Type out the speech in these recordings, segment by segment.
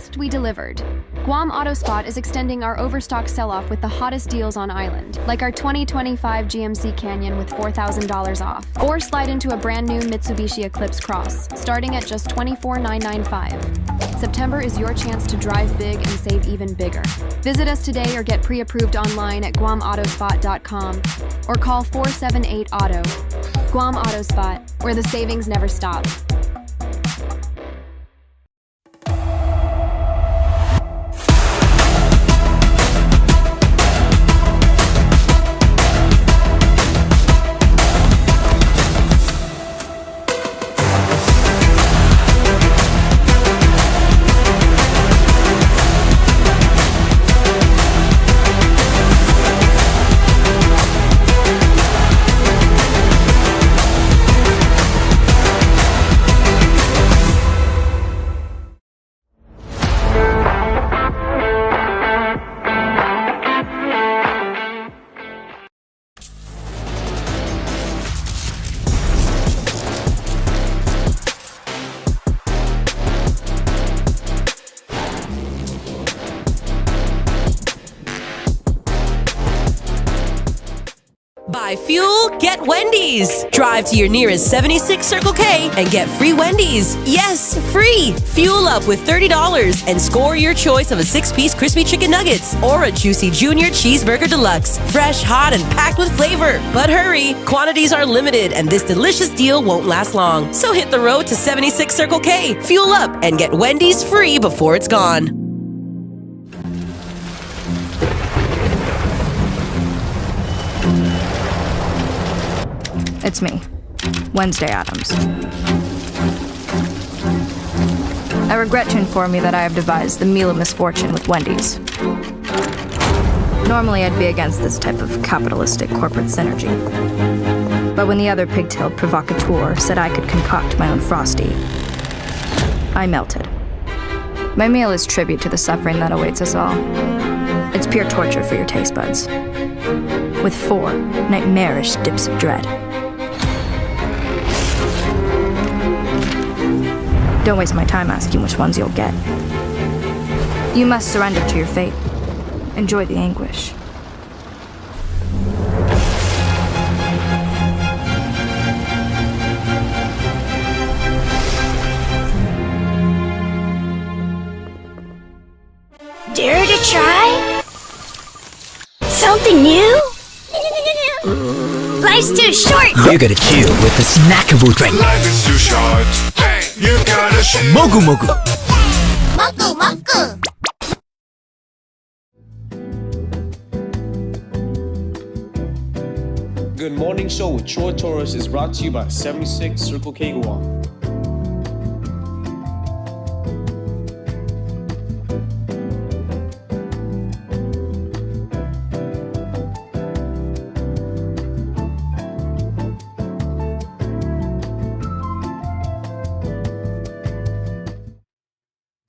asked, we delivered. Guam AutoSpot is extending our overstock sell-off with the hottest deals on island, like our 2025 GMC Canyon with $4,000 off. Or slide into a brand new Mitsubishi Eclipse Cross, starting at just $24,995. September is your chance to drive big and save even bigger. Visit us today or get pre-approved online at guamautospot.com or call 478-AUTO. Guam AutoSpot, where the savings never stop. Buy fuel, get Wendy's. Drive to your nearest 76 Circle K and get free Wendy's. Yes, free. Fuel up with $30 and score your choice of a 6-piece crispy chicken nuggets or a juicy junior cheeseburger deluxe. Fresh, hot, and packed with flavor. But hurry, quantities are limited and this delicious deal won't last long. So hit the road to 76 Circle K, fuel up, and get Wendy's free before it's gone. It's me, Wednesday Addams. I regret to inform you that I have devised the meal of misfortune with Wendy's. Normally I'd be against this type of capitalistic corporate synergy. But when the other pigtailed provocateur said I could concoct my own Frosty, I melted. My meal is tribute to the suffering that awaits us all. It's pure torture for your taste buds, with 4 nightmarish dips of dread. Don't waste my time asking which ones you'll get. You must surrender to your fate. Enjoy the anguish. Dare to try? Something new? Life's too short! You gotta chill with a snackable drink. Life is too short. Hey, you gotta chill. Mogu Mogu. Moku moku! Good Morning Show with Troy Torres is brought to you by 76 Circle K Guam.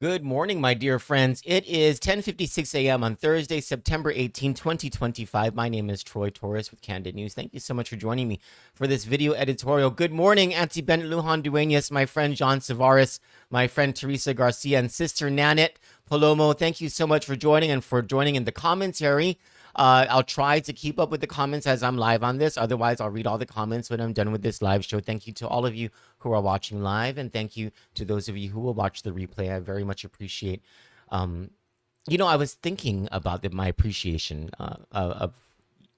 Good morning, my dear friends. It is 10:56 a.m. on Thursday, September 18, 2025. My name is Troy Torres with Kandit News. Thank you so much for joining me for this video editorial. Good morning, Auntie Bennett Lujan Duenas, my friend John Savares, my friend Teresa Garcia, and Sister Nanette Palomo. Thank you so much for joining and for joining in the commentary. I'll try to keep up with the comments as I'm live on this. Otherwise, I'll read all the comments when I'm done with this live show. Thank you to all of you who are watching live, and thank you to those of you who will watch the replay. I very much appreciate. You know, I was thinking about my appreciation of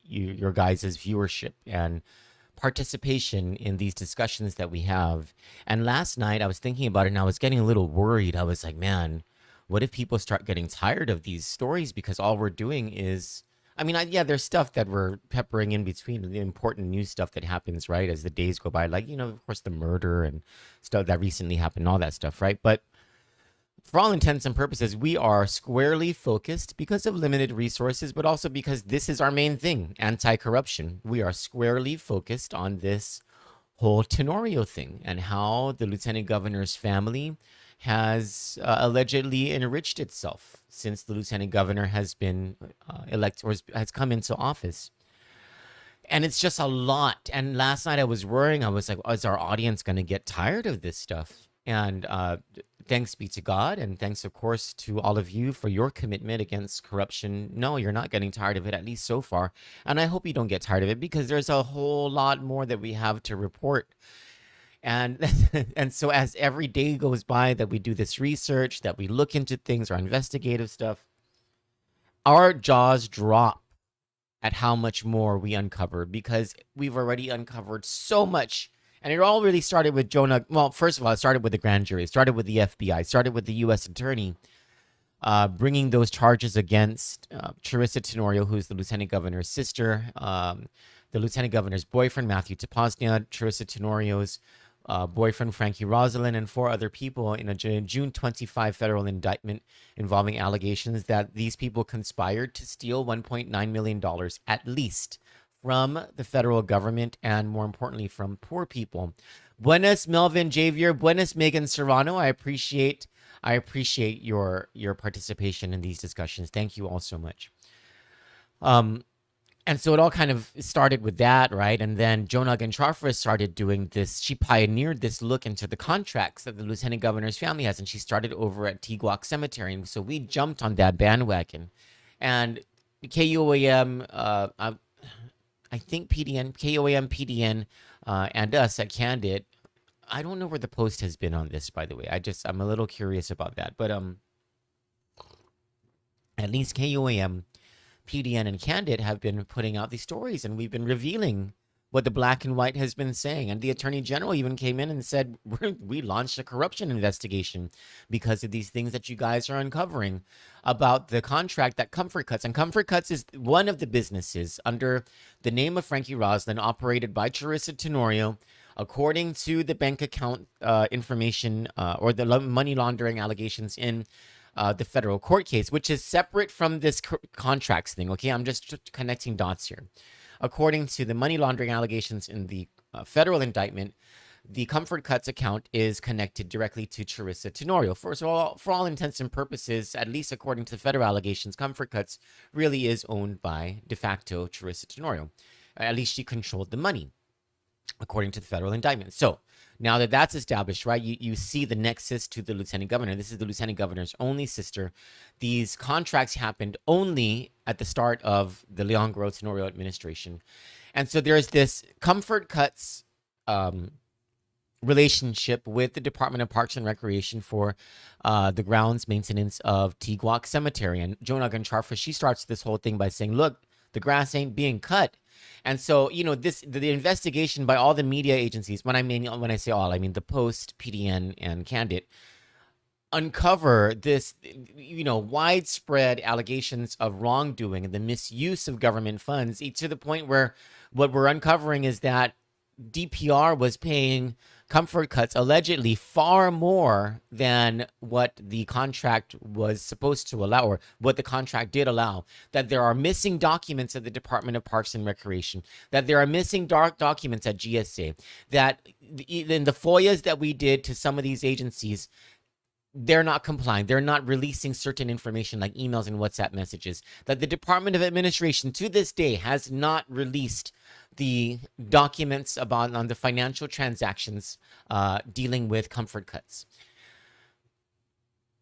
your guys' viewership and participation in these discussions that we have. And last night, I was thinking about it, and I was getting a little worried. I was like, man, what if people start getting tired of these stories because all we're doing is... I mean, yeah, there's stuff that we're peppering in between the important news stuff that happens, right, as the days go by. Like, you know, of course, the murder and stuff that recently happened, all that stuff, right? But for all intents and purposes, we are squarely focused because of limited resources, but also because this is our main thing, anti-corruption. We are squarely focused on this whole Tenorio thing and how the Lieutenant Governor's family has allegedly enriched itself since the Lieutenant Governor has been elected or has come into office. And it's just a lot. And last night I was worrying. I was like, is our audience going to get tired of this stuff? And thanks be to God, and thanks, of course, to all of you for your commitment against corruption. No, you're not getting tired of it, at least so far. And I hope you don't get tired of it, because there's a whole lot more that we have to report. And and so as every day goes by that we do this research, that we look into things, our investigative stuff, our jaws drop at how much more we uncover, because we've already uncovered so much. And it all really started with Jonah. Well, first of all, it started with the grand jury. It started with the FBI. It started with the U.S. attorney bringing those charges against Charissa Tenorio, who's the lieutenant governor's sister, the lieutenant governor's boyfriend, Matthew Tapasnia, Charissa Tenorio's boyfriend, Frankie Rosalind, and 4 other people in a June 25 federal indictment involving allegations that these people conspired to steal $1.9 million at least from the federal government, and more importantly, from poor people. Buenas, Melvin Javier. Buenas, Megan Serrano. I appreciate your participation in these discussions. Thank you all so much. And so it all kind of started with that, right? And then Jonah Gonçalves started doing this. She pioneered this look into the contracts that the lieutenant governor's family has, and she started over at Tiguac Cemetery. And so we jumped on that bandwagon. And KUAM, I think KOAM, PDN, and us at Kandit. I don't know where the post has been on this, by the way. I'm a little curious about that. But at least KOAM, PDN, and Kandit have been putting out these stories, and we've been revealing what the black and white has been saying. And the Attorney General even came in and said, we launched a corruption investigation because of these things that you guys are uncovering about the contract that Comfort Cuts. And Comfort Cuts is one of the businesses under the name of Frankie Roslin, operated by Charissa Tenorio, according to the bank account information or the money laundering allegations in the federal court case, which is separate from this contracts thing. Okay, I'm just connecting dots here. According to the money laundering allegations in the federal indictment, the Comfort Cuts account is connected directly to Charissa Tenorio. First of all, for all intents and purposes, at least according to the federal allegations, Comfort Cuts really is owned by de facto Charissa Tenorio. At least she controlled the money, according to the federal indictment. So now that that's established, right, you see the nexus to the lieutenant governor. This is the lieutenant governor's only sister. These contracts happened only at the start of the Leon Guerrero Tenorio administration. And so there's this Comfort Cuts relationship with the Department of Parks and Recreation for the grounds maintenance of Tiguac Cemetery. And Jonah Gonçalves, she starts this whole thing by saying, look, the grass ain't being cut. And so, you know, the investigation by all the media agencies, when I say all, I mean the Post, PDN, and Kandit, uncover this, you know, widespread allegations of wrongdoing and the misuse of government funds, to the point where what we're uncovering is that DPR was paying Comfort Cuts allegedly far more than what the contract was supposed to allow, or what the contract did allow. That there are missing documents at the Department of Parks and Recreation, that there are missing documents at GSA, that in the FOIAs that we did to some of these agencies, they're not complying. They're not releasing certain information like emails and WhatsApp messages. That the Department of Administration to this day has not released the documents on the financial transactions dealing with Comfort Cuts.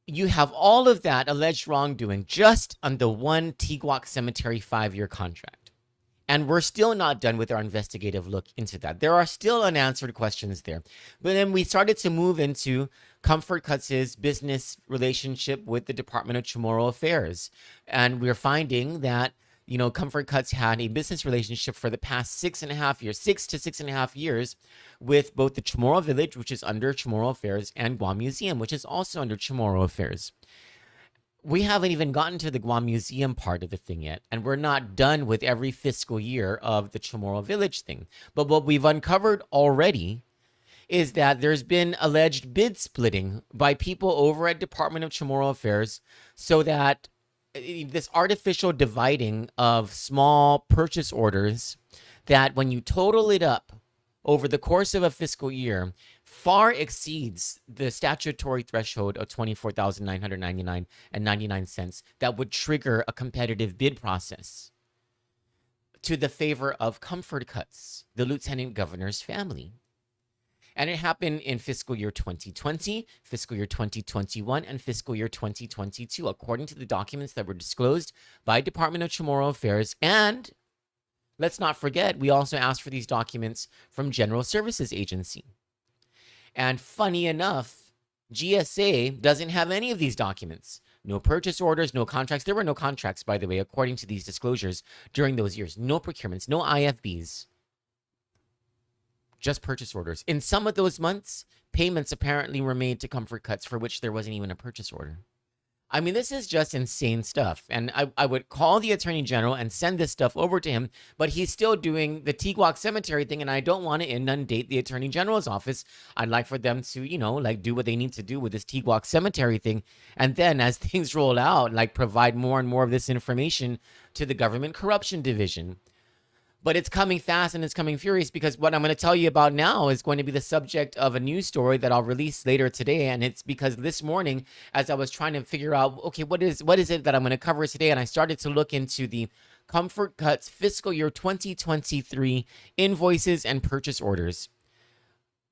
You have all of that alleged wrongdoing just on the one Tiguac Cemetery 5-year contract. And we're still not done with our investigative look into that. There are still unanswered questions there. But then we started to move into Comfort Cuts' business relationship with the Department of Chamorro Affairs. And we're finding that, you know, Comfort Cuts had a business relationship for the past 6 to 6.5 years with both the Chamorro Village, which is under Chamorro Affairs, and Guam Museum, which is also under Chamorro Affairs. We haven't even gotten to the Guam Museum part of the thing yet, and we're not done with every fiscal year of the Chamorro Village thing. But what we've uncovered already is that there's been alleged bid splitting by people over at Department of Chamorro Affairs, so that this artificial dividing of small purchase orders, that when you total it up over the course of a fiscal year, far exceeds the statutory threshold of $24,999.99 that would trigger a competitive bid process to the favor of Comfort Cuts, the lieutenant governor's family. And it happened in fiscal year 2020, fiscal year 2021, and fiscal year 2022, according to the documents that were disclosed by Department of Chamorro Affairs. And let's not forget, we also asked for these documents from General Services Agency. And funny enough, GSA doesn't have any of these documents. No purchase orders, no contracts. There were no contracts, by the way, according to these disclosures during those years. No procurements, no IFBs. Just purchase orders. In some of those months, payments apparently were made to Comfort Cuts for which there wasn't even a purchase order. I mean, this is just insane stuff. And I would call the Attorney General and send this stuff over to him, but he's still doing the Tiguac Cemetery thing, and I don't want to inundate the Attorney General's office. I'd like for them to, you know, like do what they need to do with this Tiguac Cemetery thing. And then as things roll out, like provide more and more of this information to the Government Corruption Division. But it's coming fast and it's coming furious, because what I'm going to tell you about now is going to be the subject of a news story that I'll release later today. And it's because this morning, as I was trying to figure out, okay, what is it that I'm going to cover today? And I started to look into the Comfort Cuts fiscal year 2023 invoices and purchase orders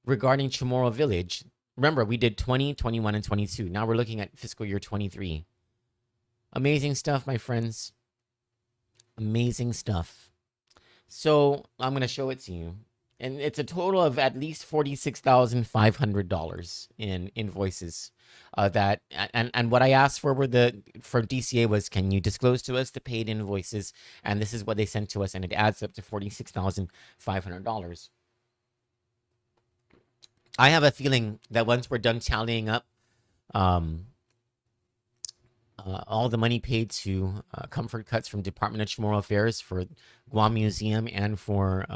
regarding Chamorro Village. Remember, we did 20, 21, and 22. Now we're looking at fiscal year 23. Amazing stuff, my friends. Amazing stuff. So I'm going to show it to you. And it's a total of at least $46,500 in invoices that, and what I asked for for DCA was, can you disclose to us the paid invoices? And this is what they sent to us, and it adds up to $46,500. I have a feeling that once we're done tallying up all the money paid to Comfort Cuts from Department of Chamorro Affairs for Guam Museum and for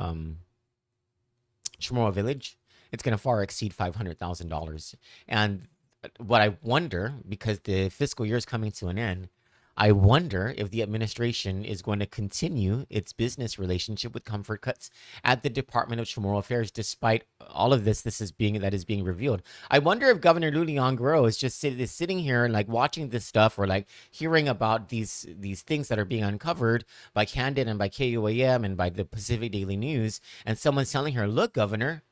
Chamorro Village, it's going to far exceed $500,000. And what I wonder, because the fiscal year is coming to an end, I wonder if the administration is going to continue its business relationship with Comfort Cuts at the Department of Chamorro Affairs, despite all of this is being revealed. I wonder if Governor Lulian Guerrero is just sitting here like watching this stuff, or like hearing about these things that are being uncovered by Kandit and by KUAM and by the Pacific Daily News, and someone's telling her, "Look, Governor,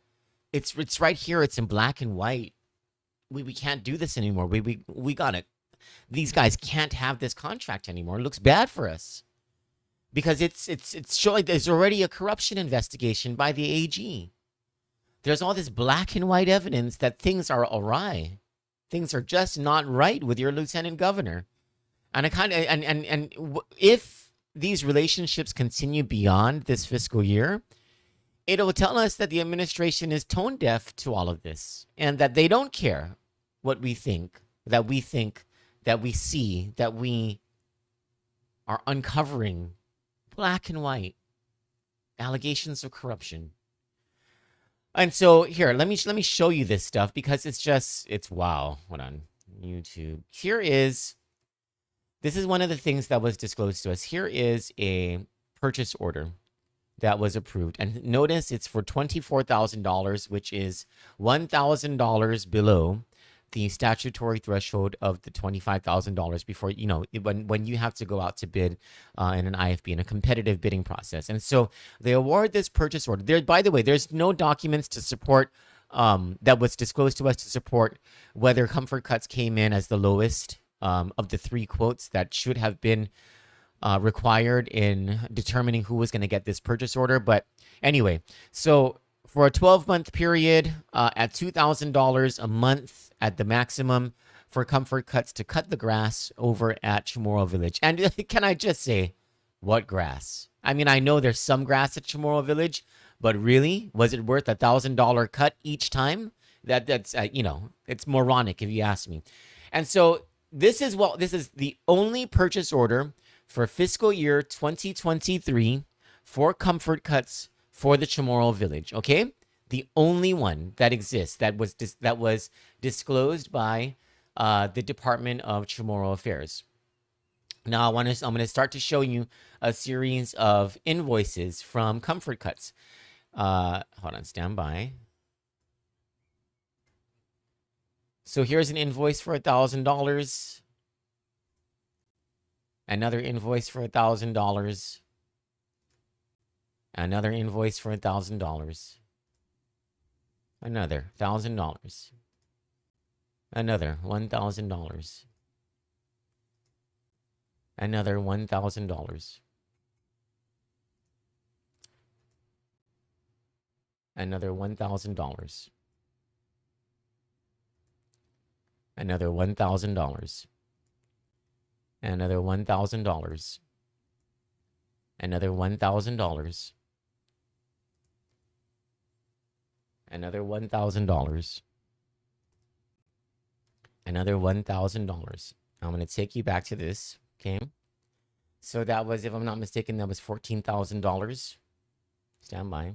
it's right here. It's in black and white. We can't do this anymore. We got it. These guys can't have this contract anymore. It looks bad for us." Because it's showing there's already a corruption investigation by the AG. There's all this black and white evidence that things are awry. Things are just not right with your lieutenant governor. And if these relationships continue beyond this fiscal year, it'll tell us that the administration is tone deaf to all of this, and that they don't care what we think, that we see, that we are uncovering black and white allegations of corruption. And so here, let me show you this stuff, because it's wow. Hold on, YouTube. This is one of the things that was disclosed to us. Here is a purchase order that was approved. And notice it's for $24,000, which is $1,000 below the statutory threshold of the $25,000 before, you know, when you have to go out to bid in an IFB, in a competitive bidding process. And so they award this purchase order. There, by the way, there's no documents to support that was disclosed to us to support whether Comfort Cuts came in as the lowest of the three quotes that should have been required in determining who was going to get this purchase order. But anyway, so for a 12-month period at $2,000 a month at the maximum for Comfort Cuts to cut the grass over at Chamorro Village. And can I just say, what grass? I mean, I know there's some grass at Chamorro Village, but really, was it worth $1,000 cut each time? That's you know, it's moronic if you ask me. And so this is the only purchase order for fiscal year 2023 for Comfort Cuts for the Chamorro Village. Okay, the only one that exists that was disclosed by the Department of Chamorro Affairs. Now I'm going to start to show you a series of invoices from Comfort Cuts. Hold on, stand by. So here's an invoice for $1,000. Another invoice for $1,000. Another invoice for $1,000. Another $1,000. Another $1,000. Another $1,000. Another $1,000. Another $1,000. Another $1,000. Another $1,000. Another $1,000. Another $1,000. I'm going to take you back to this, okay? So that was, if I'm not mistaken, that was $14,000. Stand by.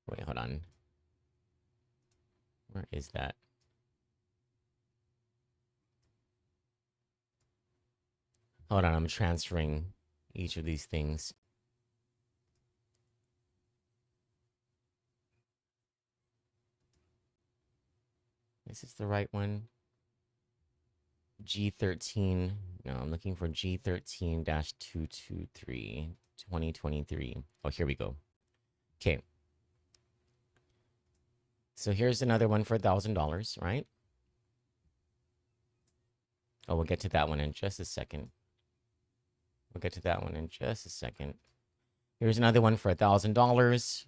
Wait, hold on. Where is that? Hold on, I'm transferring each of these things. Is this the right one? G13. No, I'm looking for G13-223, 2023. Oh, here we go. Okay. So here's another one for $1,000, right? Oh, we'll get to that one in just a second. We'll get to that one in just a second. Here's another one for $1,000.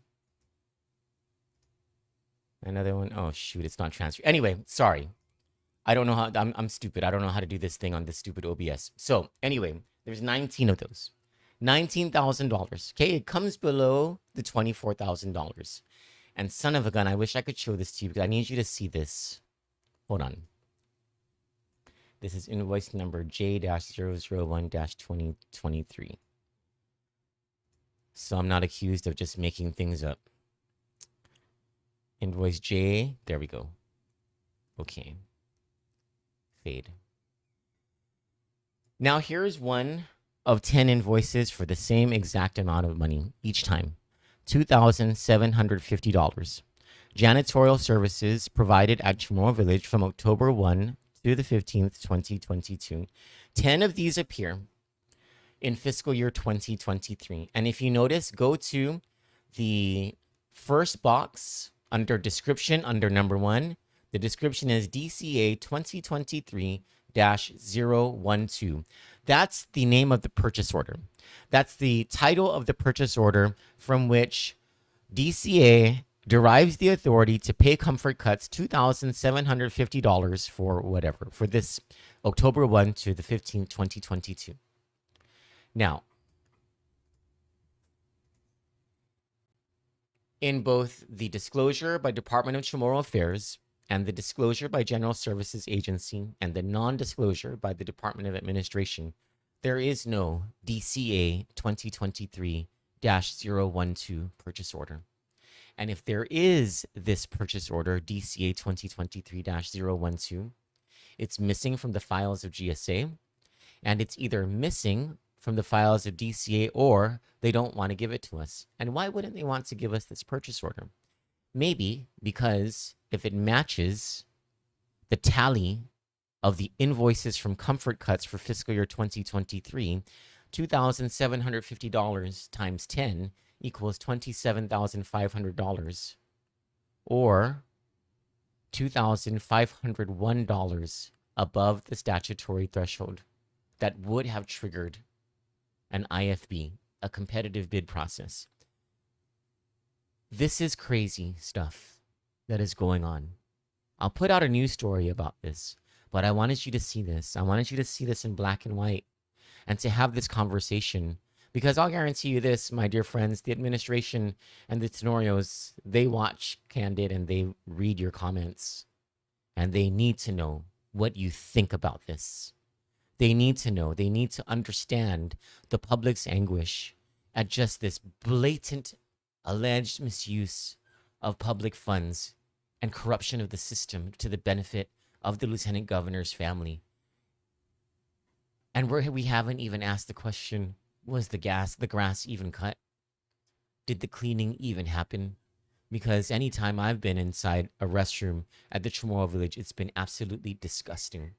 Another one. Oh, shoot, it's not transfer. Anyway, sorry. I don't know how. I'm stupid. I don't know how to do this thing on this stupid OBS. So anyway, there's 19 of those. $19,000. Okay, it comes below the $24,000. And son of a gun, I wish I could show this to you because I need you to see this. Hold on. This is invoice number J-001-2023. So I'm not accused of just making things up. Invoice J, there we go. Okay. Fade. Now here's one of 10 invoices for the same exact amount of money each time. $2,750. Janitorial services provided at Chamorro Village from October 1 to the 15th, 2022. 10 of these appear in fiscal year 2023. And if you notice, go to the first box under description, under number 1. The description is DCA 2023-012. That's the name of the purchase order. That's the title of the purchase order from which DCA derives the authority to pay Comfort Cuts $2,750 for whatever, for this October 1 to the 15th, 2022. Now, in both the disclosure by Department of Chamorro Affairs and the disclosure by General Services Agency and the non-disclosure by the Department of Administration, there is no DCA 2023-012 purchase order. And if there is this purchase order, DCA 2023-012, it's missing from the files of GSA, and it's either missing from the files of DCA or they don't want to give it to us. And why wouldn't they want to give us this purchase order? Maybe because if it matches the tally of the invoices from Comfort Cuts for fiscal year 2023, $2,750 times 10 equals $27,500, or $2,501 above the statutory threshold that would have triggered an IFB, a competitive bid process. This is crazy stuff that is going on. I'll put out a news story about this, but I wanted you to see this. I wanted you to see this in black and white and to have this conversation, because I'll guarantee you this, my dear friends, the administration and the Tenorios, they watch Kandit and they read your comments, and they need to know what you think about this. They need to know, they need to understand the public's anguish at just this blatant alleged misuse of public funds and corruption of the system to the benefit of the Lieutenant Governor's family. And we haven't even asked the question, was the grass even cut? Did the cleaning even happen? Because anytime I've been inside a restroom at the Chamorro Village, it's been absolutely disgusting.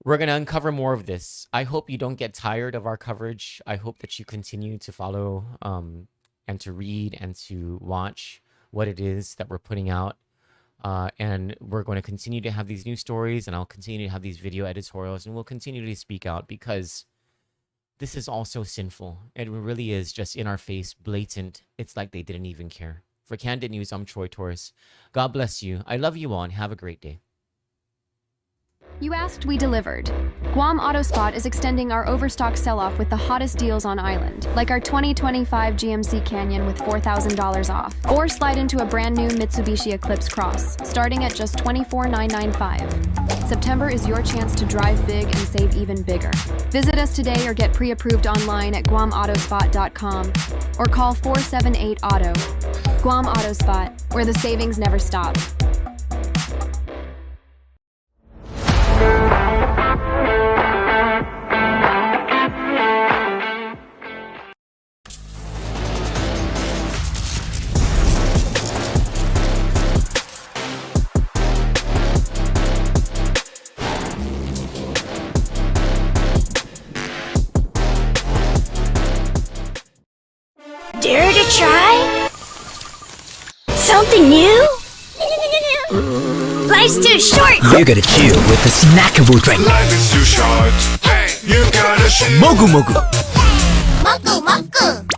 We're going to uncover more of this. I hope you don't get tired of our coverage. I hope that you continue to follow and to read and to watch what it is that we're putting out. And we're going to continue to have these news stories, and I'll continue to have these video editorials, and we'll continue to speak out because this is also sinful. It really is just in our face, blatant. It's like they didn't even care. For Kandit News, I'm Troy Torres. God bless you. I love you all, and have a great day. You asked, we delivered. Guam AutoSpot is extending our overstock sell-off with the hottest deals on island, like our 2025 GMC Canyon with $4,000 off. Or slide into a brand new Mitsubishi Eclipse Cross, starting at just $24,995. September is your chance to drive big and save even bigger. Visit us today or get pre-approved online at guamautospot.com or call 478-AUTO. Guam AutoSpot, where the savings never stop. Dare to try? Something new? Life's too short! You gotta chill with a snackable drink. Life is too short. Hey, you gotta chill. Mogu Mogu. Maku maku!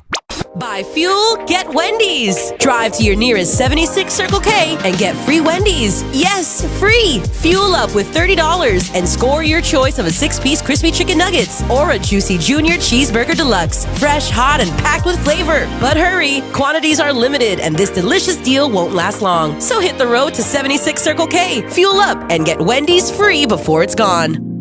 Buy fuel, get Wendy's. Drive to your nearest 76 Circle K and get free Wendy's. Yes, free. Fuel up with $30 and score your choice of a 6-piece crispy chicken nuggets or a juicy junior cheeseburger deluxe. Fresh, hot, and packed with flavor. But hurry, quantities are limited and this delicious deal won't last long. So hit the road to 76 Circle K, fuel up, and get Wendy's free before it's gone.